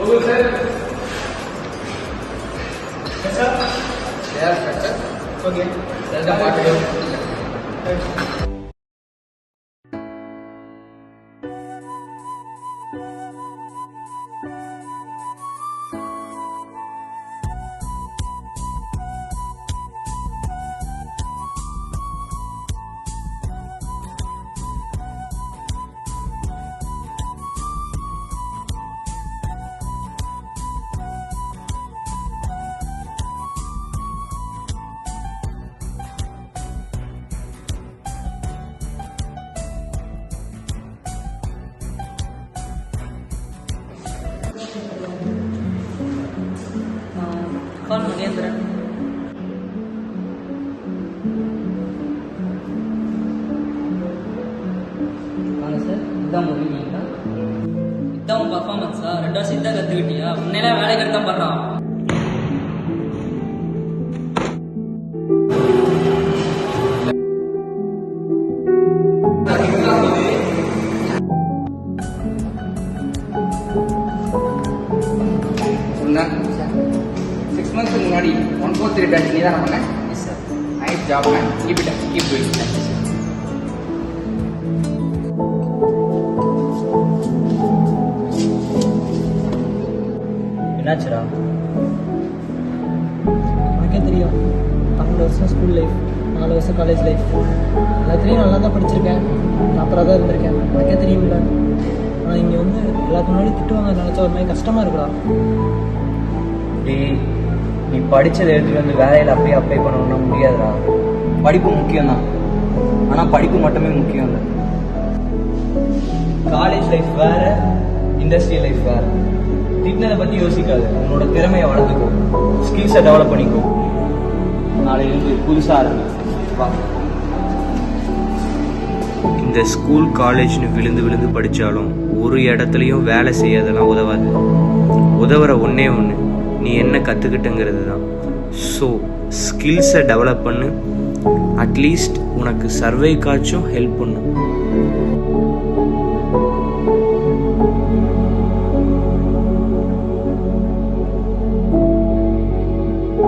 Google sir. Yes sir. Yeah, sir. Okay. That's the part of கால் மகேந்திரன். வாங்க sir, இதுதான் முடிவீங்களா? இதான் உன் பர்ஃபார்மன்ஸா? 2 வருஷம் இதான் கற்றுக்கிட்டியா? முன்னெல்லாம் வேலைக்கு எடுத்தான் பண்ணுறான். சொன்னேன் 6 months முன்னாடி 143 டச் நீ தான் பண்ணேன். Yes sir. Nice job man, keep it up, keep doing. என்னாச்சுடா? உனக்கே தெரியும், 12 வருஷம் ஸ்கூல் லைஃப், 4 வருஷம் காலேஜ் லைஃப், எல்லாத்துலேயும் நல்லா தான் படிச்சிருக்கேன், ப்ராப்பராக தான் இருந்திருக்கேன். உனக்கே தெரியும்ல. ஆனால் இங்கே வந்து எல்லாத்துக்கு முன்னாடி திட்டுவாங்க நினச்சா ஒரு மாதிரி கஷ்டமாக இருக்குடா. டேய், நீ படித்ததை எடுத்துகிட்டு வந்து வேலையில் அப்படியே அப்ளை பண்ணணும்னா முடியாதுடா. படிப்பு முக்கியம்தான், ஆனால் படிப்பு மட்டுமே முக்கியம் இல்லை. காலேஜ் லைஃப் வேறு, இண்டஸ்ட்ரி லைஃப் வேறு. திட்டினதை பற்றி யோசிக்காது, உன்னோட திறமையை வளர்த்துக்கோ, ஸ்கில்ஸை டெவலப் பண்ணிக்கோ. நாளையிலிருந்து புதுசாக ஆரம்பி. வா. இந்த ஸ்கூல் காலேஜ்னு விழுந்து விழுந்து படித்தாலும் ஒரு இடத்துலையும் வேலை செய்யாதெல்லாம் உதவாது. உதவுற ஒன்றே ஒன்று, நீ என்ன கற்றுக்கிட்டங்கிறது தான். ஸோ ஸ்கில்ஸை டெவலப் பண்ணு, அட்லீஸ்ட் உனக்கு சர்வைக்காச்சும் ஹெல்ப் பண்ணு.